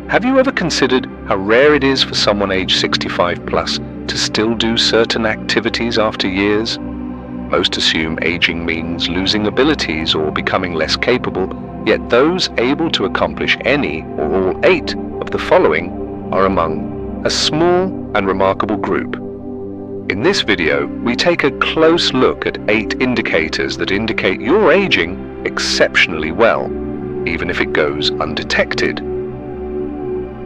Have you ever considered how rare it is for someone aged 65 plus to still do certain activities after years? Most assume aging means losing abilities or becoming less capable, yet those able to accomplish any or all 8 of the following are among a small and remarkable group. In this video, we take a close look at 8 indicators that indicate you're aging exceptionally well, even if it goes undetected.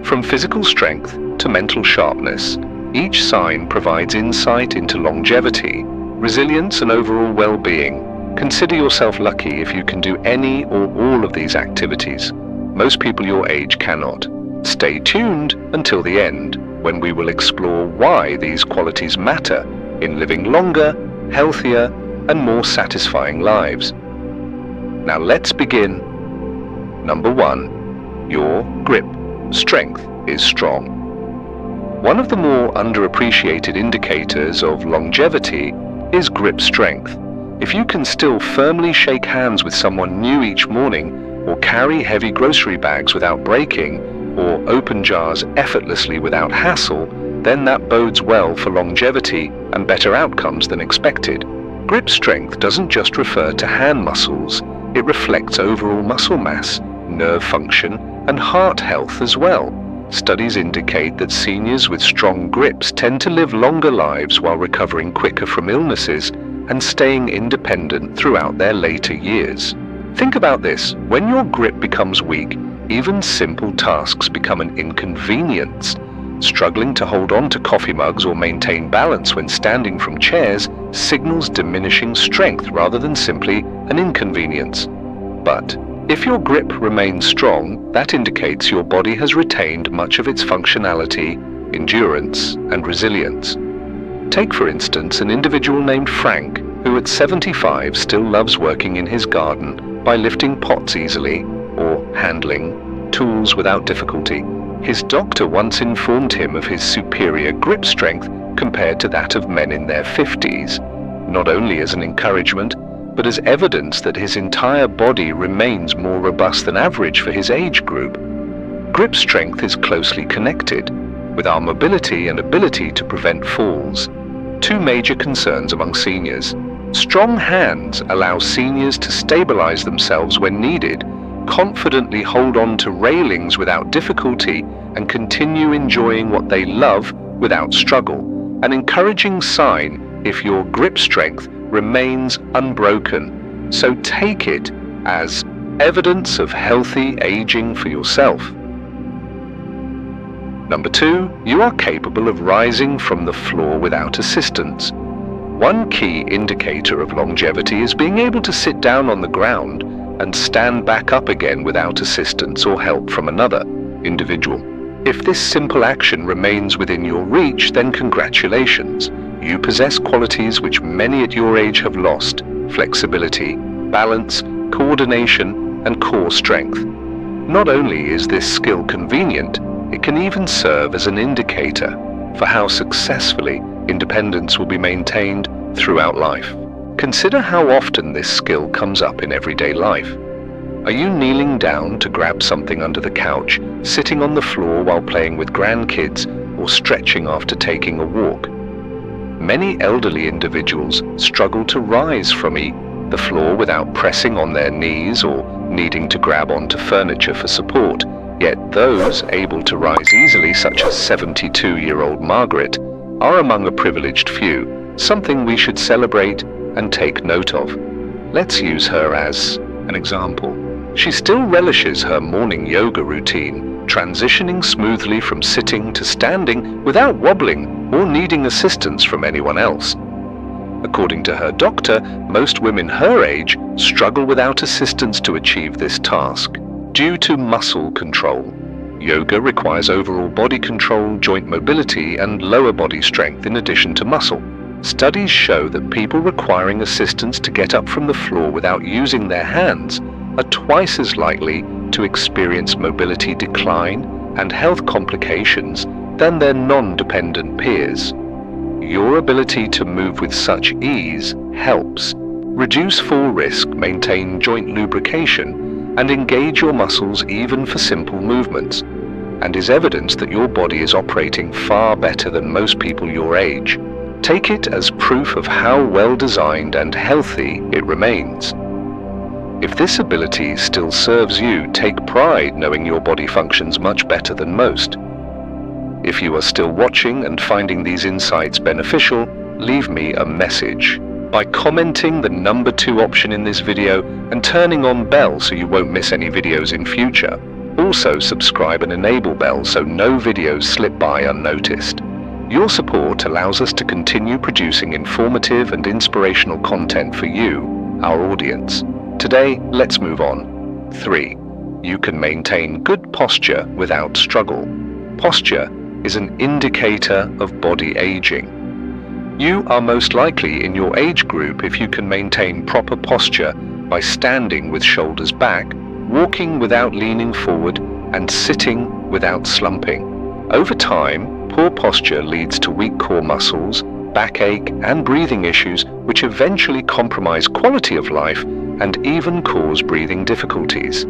From physical strength to mental sharpness, each sign provides insight into longevity, resilience, and overall well-being. Consider yourself lucky if you can do any or all of these activities. Most people your age cannot. Stay tuned until the end, when we will explore why these qualities matter in living longer, healthier, and more satisfying lives. Now let's begin. Number 1, your grip strength is strong. One of the more underappreciated indicators of longevity is grip strength. If you can still firmly shake hands with someone new each morning, or carry heavy grocery bags without breaking, or open jars effortlessly without hassle, then that bodes well for longevity and better outcomes than expected. Grip strength doesn't just refer to hand muscles, it reflects overall muscle mass, nerve function, and heart health as well. Studies indicate that seniors with strong grips tend to live longer lives while recovering quicker from illnesses and staying independent throughout their later years. Think about this: when your grip becomes weak, even simple tasks become an inconvenience. Struggling to hold on to coffee mugs or maintain balance when standing from chairs signals diminishing strength rather than simply an inconvenience. But if your grip remains strong, that indicates your body has retained much of its functionality, endurance, and resilience. Take, for instance, an individual named Frank, who at 75 still loves working in his garden by lifting pots easily or handling tools without difficulty. His doctor once informed him of his superior grip strength compared to that of men in their 50s, not only as an encouragement, but as evidence that his entire body remains more robust than average for his age group. Grip strength is closely connected with our mobility and ability to prevent falls, 2 major concerns among seniors. Strong hands allow seniors to stabilize themselves when needed, confidently hold on to railings without difficulty, and continue enjoying what they love without struggle. An encouraging sign if your grip strength remains unbroken, so take it as evidence of healthy aging for yourself. Number 2, you are capable of rising from the floor without assistance. One key indicator of longevity is being able to sit down on the ground and stand back up again without assistance or help from another individual. If this simple action remains within your reach, then congratulations. You possess qualities which many at your age have lost: flexibility, balance, coordination, and core strength. Not only is this skill convenient, it can even serve as an indicator for how successfully independence will be maintained throughout life. Consider how often this skill comes up in everyday life. Are you kneeling down to grab something under the couch, sitting on the floor while playing with grandkids, or stretching after taking a walk? Many elderly individuals struggle to rise from the floor without pressing on their knees or needing to grab onto furniture for support. Yet those able to rise easily, such as 72-year-old Margaret, are among a privileged few, something we should celebrate and take note of. Let's use her as an example. She still relishes her morning yoga routine, transitioning smoothly from sitting to standing without wobbling or needing assistance from anyone else. According to her doctor, most women her age struggle without assistance to achieve this task due to muscle control. Yoga requires overall body control, joint mobility, and lower body strength in addition to muscle. Studies show that people requiring assistance to get up from the floor without using their hands are twice as likely to experience mobility decline and health complications than their non-dependent peers. Your ability to move with such ease helps reduce fall risk, maintain joint lubrication, and engage your muscles even for simple movements. and is evidence that your body is operating far better than most people your age. Take it as proof of how well designed and healthy it remains. If this ability still serves you, take pride knowing your body functions much better than most. If you are still watching and finding these insights beneficial, leave me a message by commenting the number 2 option in this video and turning on bell so you won't miss any videos in future. Also subscribe and enable bell so no videos slip by unnoticed. Your support allows us to continue producing informative and inspirational content for you, our audience. Today, let's move on. 3. You can maintain good posture without struggle. Posture is an indicator of body aging. You are most likely in your age group if you can maintain proper posture by standing with shoulders back, walking without leaning forward, and sitting without slumping. Over time, poor posture leads to weak core muscles, backache, and breathing issues, which eventually compromise quality of life and even cause breathing difficulties.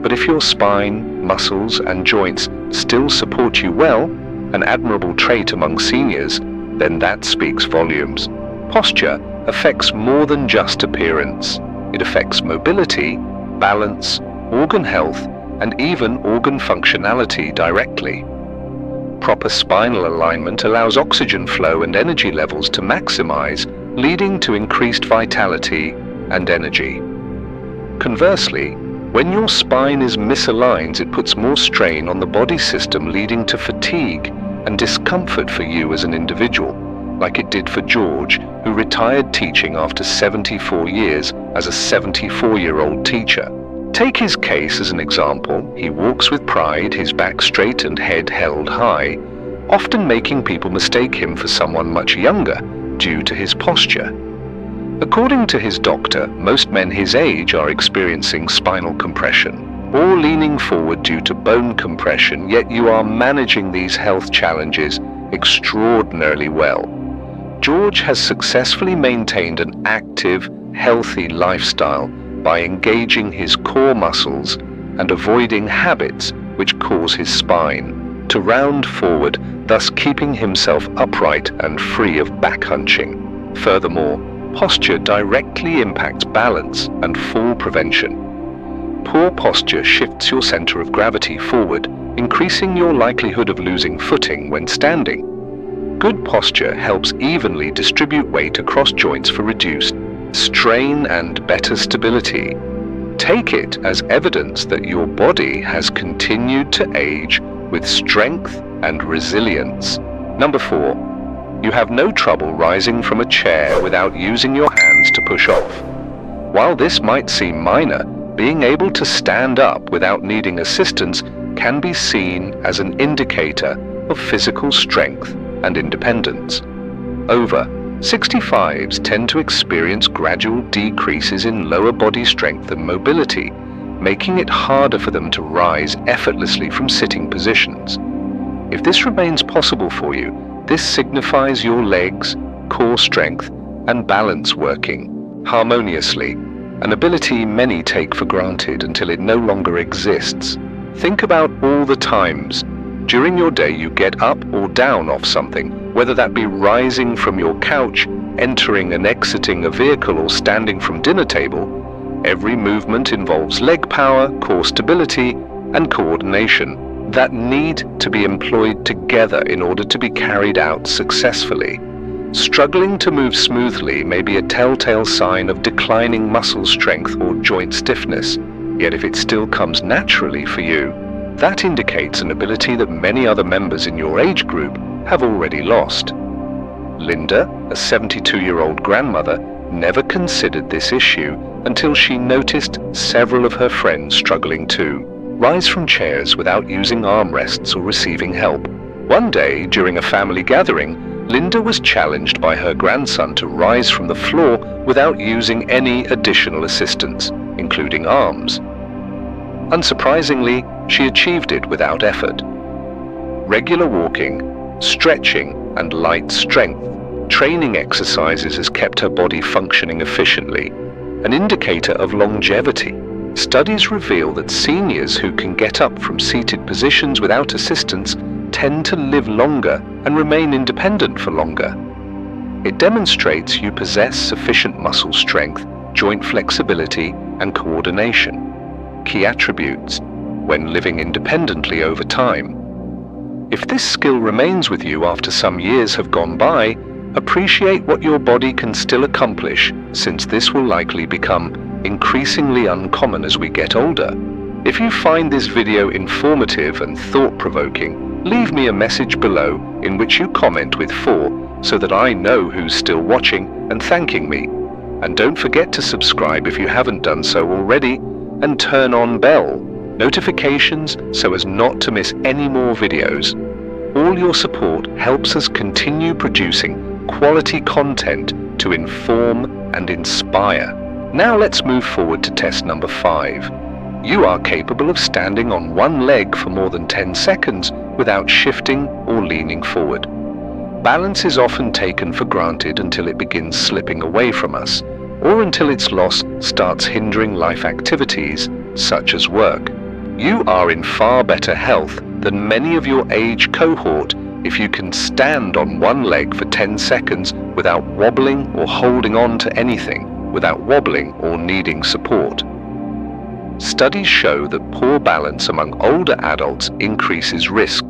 But if your spine, muscles, and joints still support you well, an admirable trait among seniors, then that speaks volumes. Posture affects more than just appearance. It affects mobility, balance, organ health, and even organ functionality directly. Proper spinal alignment allows oxygen flow and energy levels to maximize, leading to increased vitality and energy. Conversely, when your spine is misaligned, it puts more strain on the body system, leading to fatigue and discomfort for you as an individual, like it did for George, who retired teaching after 74 years as a 74-year-old teacher. Take his case as an example. He walks with pride, his back straight and head held high, often making people mistake him for someone much younger due to his posture. According to his doctor, most men his age are experiencing spinal compression or leaning forward due to bone compression, yet you are managing these health challenges extraordinarily well. George has successfully maintained an active, healthy lifestyle by engaging his core muscles and avoiding habits which cause his spine to round forward, thus keeping himself upright and free of back hunching. Furthermore, posture directly impacts balance and fall prevention. Poor posture shifts your center of gravity forward, increasing your likelihood of losing footing when standing. Good posture helps evenly distribute weight across joints for reduced strain and better stability. Take it as evidence that your body has continued to age with strength and resilience. Number 4. You have no trouble rising from a chair without using your hands to push off. While this might seem minor, being able to stand up without needing assistance can be seen as an indicator of physical strength and independence. Over 65s tend to experience gradual decreases in lower body strength and mobility, making it harder for them to rise effortlessly from sitting positions. If this remains possible for you, this signifies your legs, core strength, and balance working harmoniously, an ability many take for granted until it no longer exists. Think about all the times during your day you get up or down off something, whether that be rising from your couch, entering and exiting a vehicle, or standing from dinner table. Every movement involves leg power, core stability, and coordination that need to be employed together in order to be carried out successfully. Struggling to move smoothly may be a telltale sign of declining muscle strength or joint stiffness, yet if it still comes naturally for you, that indicates an ability that many other members in your age group have already lost. Linda, a 72-year-old grandmother, never considered this issue until she noticed several of her friends struggling to rise from chairs without using armrests or receiving help. One day, during a family gathering, Linda was challenged by her grandson to rise from the floor without using any additional assistance, including arms. Unsurprisingly, she achieved it without effort. Regular walking, stretching, and light strength training exercises has kept her body functioning efficiently, an indicator of longevity. Studies reveal that seniors who can get up from seated positions without assistance tend to live longer and remain independent for longer. It demonstrates you possess sufficient muscle strength, joint flexibility, and coordination, key attributes when living independently over time. If this skill remains with you after some years have gone by, appreciate what your body can still accomplish, since this will likely become increasingly uncommon as we get older. If you find this video informative and thought-provoking, leave me a message below in which you comment with 4 so that I know who's still watching and thanking me. And don't forget to subscribe if you haven't done so already, and turn on bell notifications so as not to miss any more videos. All your support helps us continue producing quality content to inform and inspire. Now let's move forward to test number 5. You are capable of standing on one leg for more than 10 seconds without shifting or leaning forward. Balance is often taken for granted until it begins slipping away from us, or until its loss starts hindering life activities such as work. You are in far better health than many of your age cohort if you can stand on one leg for 10 seconds without wobbling or holding on to anything, without wobbling or needing support. Studies show that poor balance among older adults increases risk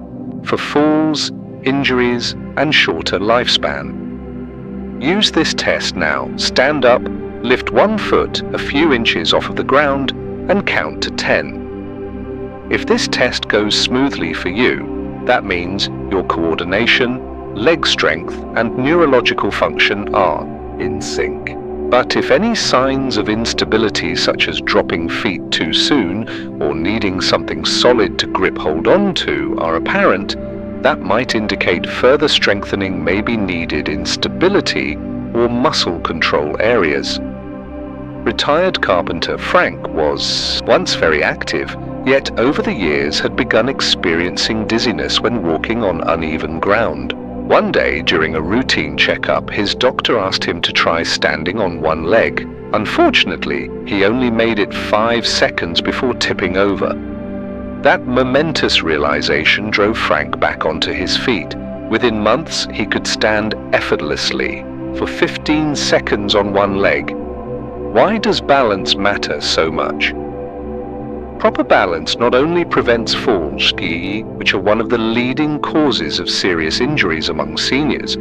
for falls, injuries, and shorter lifespan. Use this test now. Stand up, lift one foot a few inches off of the ground, and count to 10. If this test goes smoothly for you, that means your coordination, leg strength, and neurological function are in sync. But if any signs of instability, such as dropping feet too soon or needing something solid to grip hold on to, are apparent, that might indicate further strengthening may be needed in stability or muscle control areas. Retired carpenter Frank was once very active, yet over the years had begun experiencing dizziness when walking on uneven ground. One day, during a routine checkup, his doctor asked him to try standing on one leg. Unfortunately, he only made it 5 seconds before tipping over. That momentous realization drove Frank back onto his feet. Within months, he could stand effortlessly for 15 seconds on one leg. Why does balance matter so much? Proper balance not only prevents falls, which are one of the leading causes of serious injuries among seniors,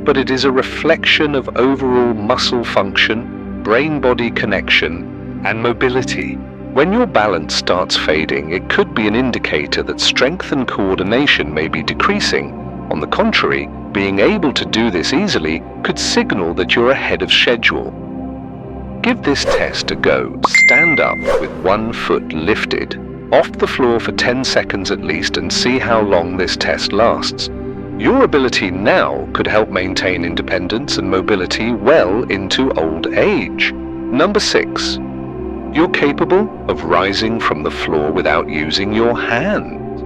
but it is a reflection of overall muscle function, brain-body connection, and mobility. When your balance starts fading, it could be an indicator that strength and coordination may be decreasing. On the contrary, being able to do this easily could signal that you're ahead of schedule. Give this test a go. Stand up with one foot lifted off the floor for 10 seconds at least and see how long this test lasts. Your ability now could help maintain independence and mobility well into old age. Number 6. You're capable of rising from the floor without using your hands.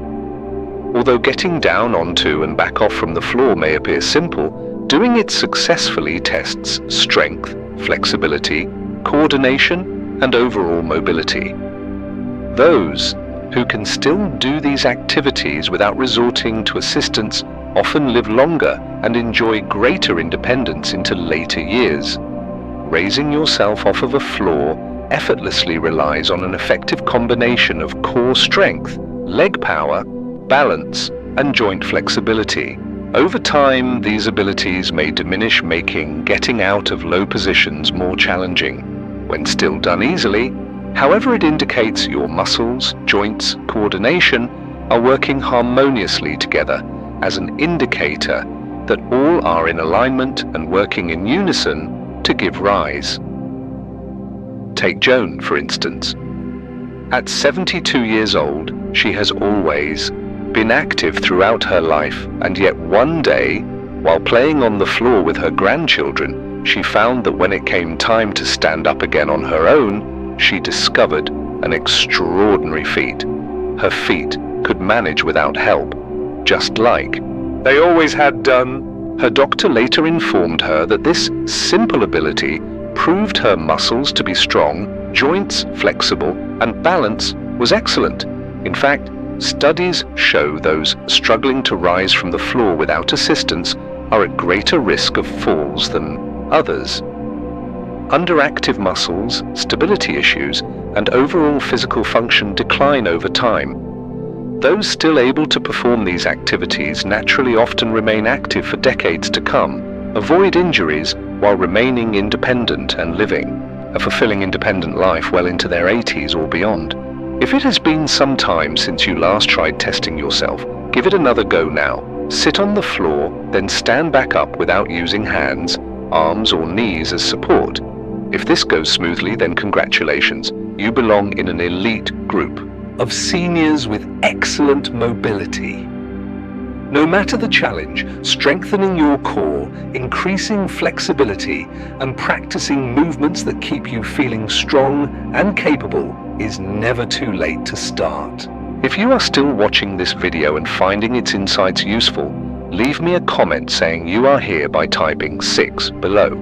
Although getting down onto and back off from the floor may appear simple, doing it successfully tests strength, flexibility, coordination, and overall mobility. Those who can still do these activities without resorting to assistance often live longer and enjoy greater independence into later years. Raising yourself off of a floor effortlessly relies on an effective combination of core strength, leg power, balance, and joint flexibility. Over time, these abilities may diminish, making getting out of low positions more challenging. When still done easily, however, it indicates your muscles, joints, coordination are working harmoniously together as an indicator that all are in alignment and working in unison to give rise. Take Joan, for instance. At 72 years old, she has always been active throughout her life, and yet one day, while playing on the floor with her grandchildren, she found that when it came time to stand up again on her own, she discovered an extraordinary feat. Her feet could manage without help, just like they always had done. Her doctor later informed her that this simple ability proved her muscles to be strong, joints flexible, and balance was excellent. In fact, studies show those struggling to rise from the floor without assistance are at greater risk of falls than others. Underactive muscles, stability issues, and overall physical function decline over time. Those still able to perform these activities naturally often remain active for decades to come, avoid injuries while remaining independent and living a fulfilling independent life well into their 80s or beyond. If it has been some time since you last tried testing yourself, give it another go now. Sit on the floor, then stand back up without using hands, arms, or knees as support. If this goes smoothly, then congratulations. You belong in an elite group of seniors with excellent mobility. No matter the challenge, strengthening your core, increasing flexibility, and practicing movements that keep you feeling strong and capable is never too late to start. If you are still watching this video and finding its insights useful, leave me a comment saying you are here by typing 6 below.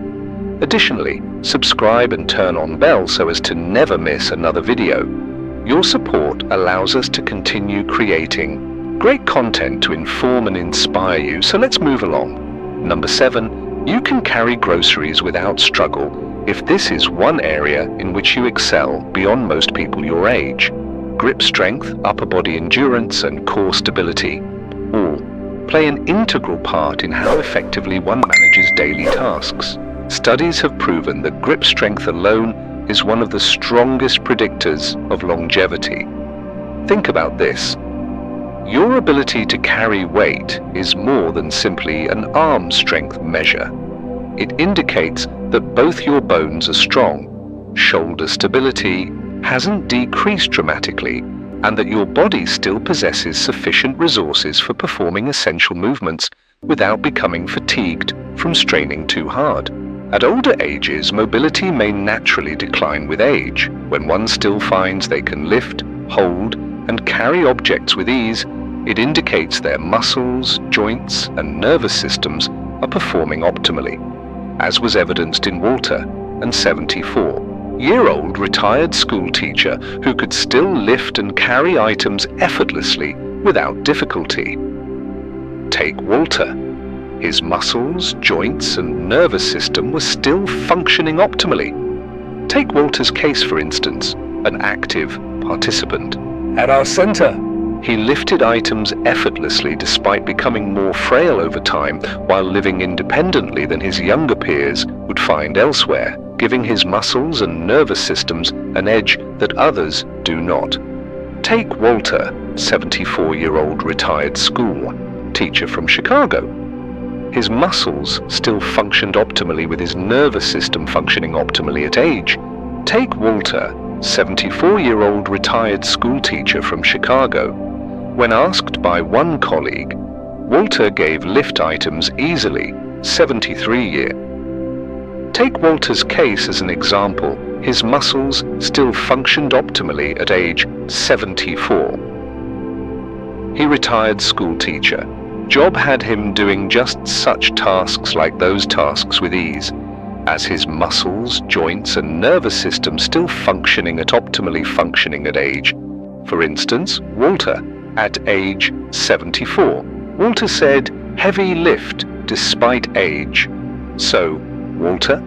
Additionally, subscribe and turn on bell so as to never miss another video. Your support allows us to continue creating great content to inform and inspire you, so let's move along. Number 7, you can carry groceries without struggle if this is one area in which you excel beyond most people your age. Grip strength, upper body endurance, and core stability all play an integral part in how effectively one manages daily tasks. Studies have proven that grip strength alone is one of the strongest predictors of longevity. Think about this. Your ability to carry weight is more than simply an arm strength measure. It indicates that both your bones are strong, shoulder stability hasn't decreased dramatically, and that your body still possesses sufficient resources for performing essential movements without becoming fatigued from straining too hard. At older ages, mobility may naturally decline with age. When one still finds they can lift, hold, and carry objects with ease, it indicates their muscles, joints, and nervous systems are performing optimally, as was evidenced in Walter, an 74-year-old retired school teacher who could still lift and carry items effortlessly without difficulty. Take Walter. His muscles, joints, and nervous system were still functioning optimally. Take Walter's case, for instance, an active participant. At our center, he lifted items effortlessly despite becoming more frail over time while living independently than his younger peers would find elsewhere, giving his muscles and nervous systems an edge that others do not. Take Walter, 74-year-old retired school teacher from Chicago. His muscles still functioned optimally with his nervous system functioning optimally at age. Take Walter, 74-year-old retired school teacher from Chicago. When asked by one colleague, Walter gave lift items easily, 73-year. Take Walter's case as an example. His muscles still functioned optimally at age 74. He retired school teacher. Job had him doing just such tasks like those tasks with ease, as his muscles, joints, and nervous system still functioning at optimally functioning at age. For instance, Walter, at age 74. Walter said, heavy lift despite age. So, Walter,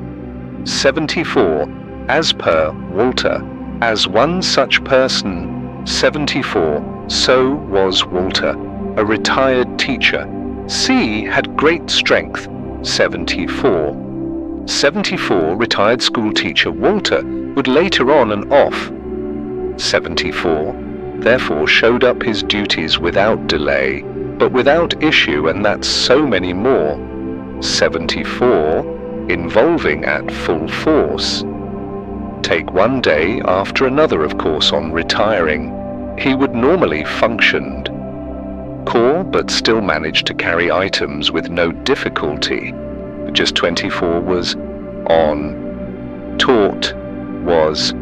74, as per Walter, as one such person, 74, so was Walter, a retired teacher. C had great strength, 74. 74 retired school teacher Walter would later on and off. 74 therefore showed up his duties without delay, but without issue, and that's so many more. 74 involving at full force. Take one day after another, of course, on retiring. He would normally functioned core, but still managed to carry items with no difficulty. Just 24 was on, taught was,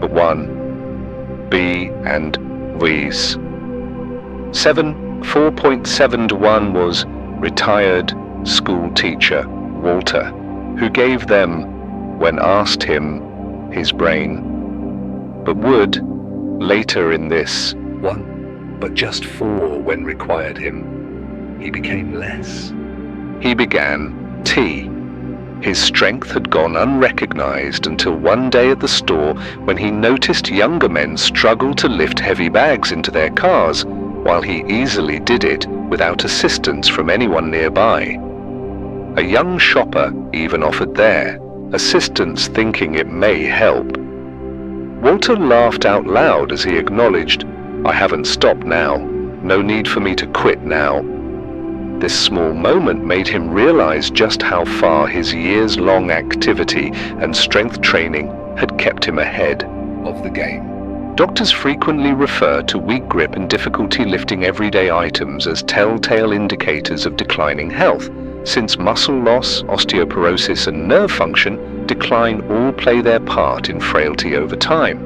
but 1, B and V's. 4.7 to 1 was retired school teacher Walter, who gave them, when asked him, his brain. but would, later in this one, but just four when required him, he became less. He began T. His strength had gone unrecognized until one day at the store when he noticed younger men struggle to lift heavy bags into their cars, while he easily did it without assistance from anyone nearby. A young shopper even offered their assistance, thinking it may help. Walter laughed out loud as he acknowledged, "I haven't stopped now. No need for me to quit now." This small moment made him realize just how far his years-long activity and strength training had kept him ahead of the game. Doctors frequently refer to weak grip and difficulty lifting everyday items as telltale indicators of declining health, since muscle loss, osteoporosis, and nerve function decline all play their part in frailty over time.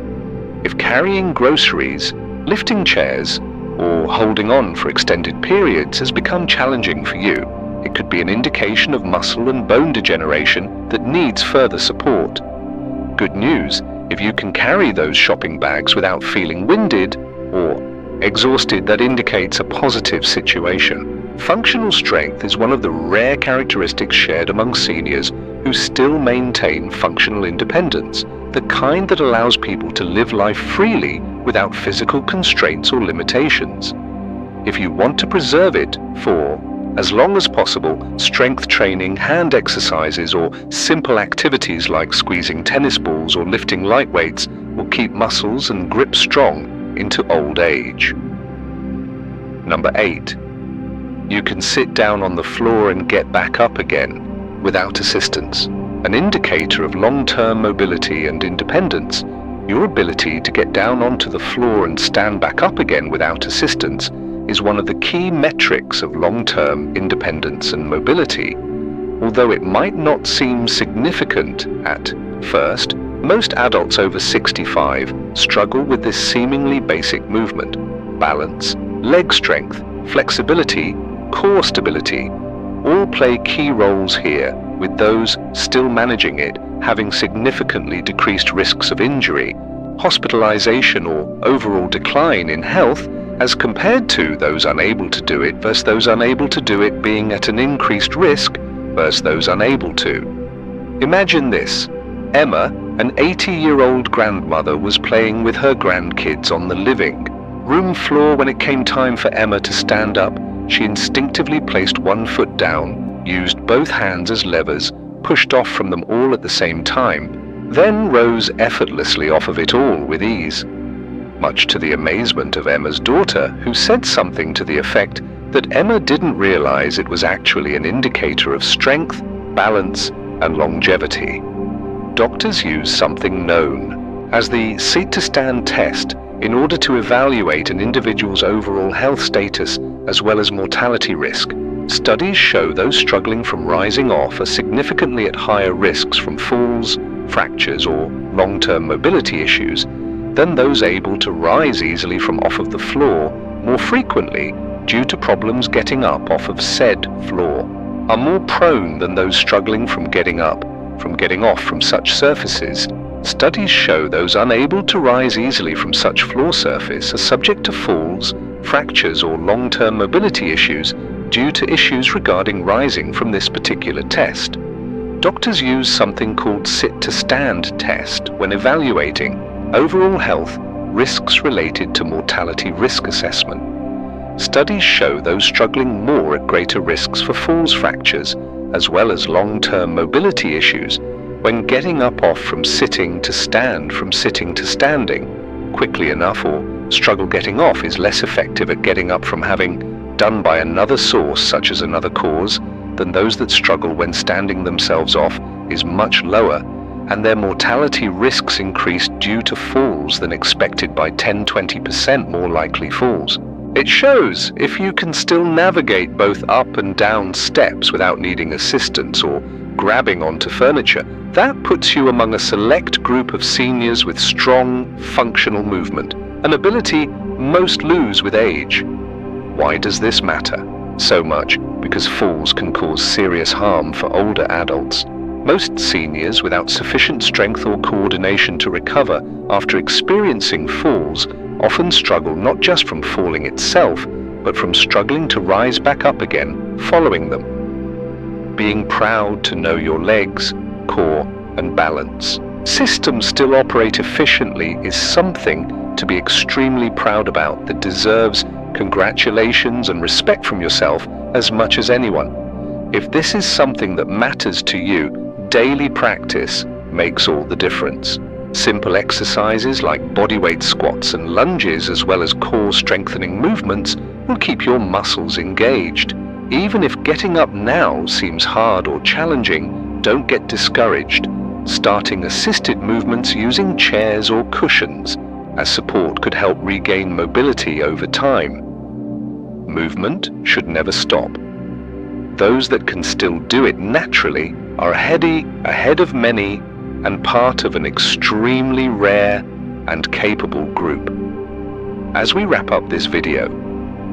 If carrying groceries, lifting chairs, or holding on for extended periods has become challenging for you, it could be an indication of muscle and bone degeneration that needs further support. Good news, if you can carry those shopping bags without feeling winded or exhausted, that indicates a positive situation. Functional strength is one of the rare characteristics shared among seniors who still maintain functional independence, the kind that allows people to live life freely without physical constraints or limitations. If you want to preserve it for as long as possible, strength training, hand exercises, or simple activities like squeezing tennis balls or lifting light weights will keep muscles and grip strong into old age. Number 8. You can sit down on the floor and get back up again without assistance. An indicator of long-term mobility and independence, your ability to get down onto the floor and stand back up again without assistance is one of the key metrics of long-term independence and mobility. Although it might not seem significant at first, most adults over 65 struggle with this seemingly basic movement. Balance, leg strength, flexibility, core stability, all play key roles here, with those still managing it having significantly decreased risks of injury, hospitalization, or overall decline in health as compared to those unable to do it versus those unable to do it being at an increased risk versus those unable to. Imagine this. Emma, an 80-year-old grandmother, was playing with her grandkids on the living room floor. When it came time for Emma to stand up, she instinctively placed one foot down, used both hands as levers, pushed off from them all at the same time, then rose effortlessly off of it all with ease. Much to the amazement of Emma's daughter, who said something to the effect that Emma didn't realize it was actually an indicator of strength, balance, and longevity. Doctors use something known as the seat-to-stand test in order to evaluate an individual's overall health status as well as mortality risk. Studies show those struggling from rising off are significantly at higher risks from falls, fractures, or long-term mobility issues than those able to rise easily from off of the floor more frequently due to problems getting up off of said floor, are more prone than those struggling from getting off from such surfaces. Studies show those unable to rise easily from such floor surface are subject to falls, fractures, or long-term mobility issues due to issues regarding rising from this particular test. Doctors use something called sit-to-stand test when evaluating overall health risks related to mortality risk assessment. Studies show those struggling more at greater risks for falls, fractures, as well as long-term mobility issues when getting up off from sitting to stand from sitting to standing quickly enough, or struggle getting off is less effective at getting up from having done by another source such as another cause than those that struggle when standing themselves off is much lower, and their mortality risks increase due to falls than expected by 10-20% more likely falls. It shows if you can still navigate both up and down steps without needing assistance or grabbing onto furniture, that puts you among a select group of seniors with strong, functional movement, an ability most lose with age. Why does this matter so much? Because falls can cause serious harm for older adults. Most seniors without sufficient strength or coordination to recover after experiencing falls often struggle not just from falling itself, but from struggling to rise back up again following them. Being proud to know your legs, core, and balance systems still operate efficiently is something to be extremely proud about that deserves congratulations and respect from yourself as much as anyone. If this is something that matters to you, daily practice makes all the difference. Simple exercises like bodyweight squats and lunges, as well as core strengthening movements, will keep your muscles engaged. Even if getting up now seems hard or challenging, don't get discouraged. Starting assisted movements using chairs or cushions as support could help regain mobility over time. Movement should never stop. Those that can still do it naturally are ahead of many and part of an extremely rare and capable group. As we wrap up this video,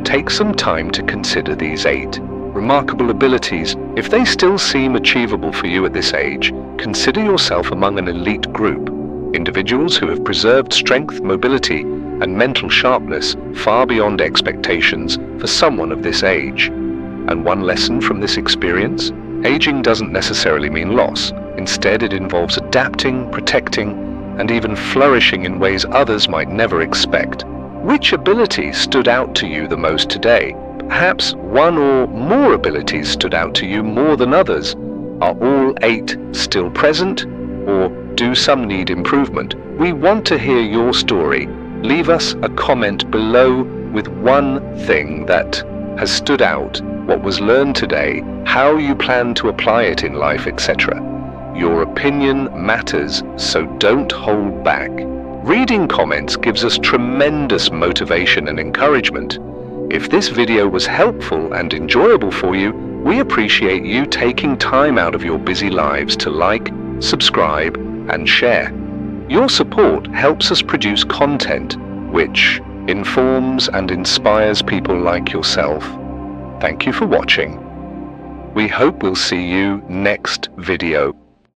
take some time to consider these 8 remarkable abilities. If they still seem achievable for you at this age, consider yourself among an elite group, individuals who have preserved strength, mobility, and mental sharpness far beyond expectations for someone of this age. And one lesson from this experience: aging doesn't necessarily mean loss. Instead, it involves adapting, protecting, and even flourishing in ways others might never expect. Which ability stood out to you the most today? Perhaps one or more abilities stood out to you more than others. Are all 8 still present, or do some need improvement? We want to hear your story. Leave us a comment below with one thing that has stood out, what was learned today, how you plan to apply it in life, etc. Your opinion matters, so don't hold back. Reading comments gives us tremendous motivation and encouragement. If this video was helpful and enjoyable for you, we appreciate you taking time out of your busy lives to like, subscribe, and share. Your support helps us produce content which informs and inspires people like yourself. Thank you for watching. We hope we'll see you next video.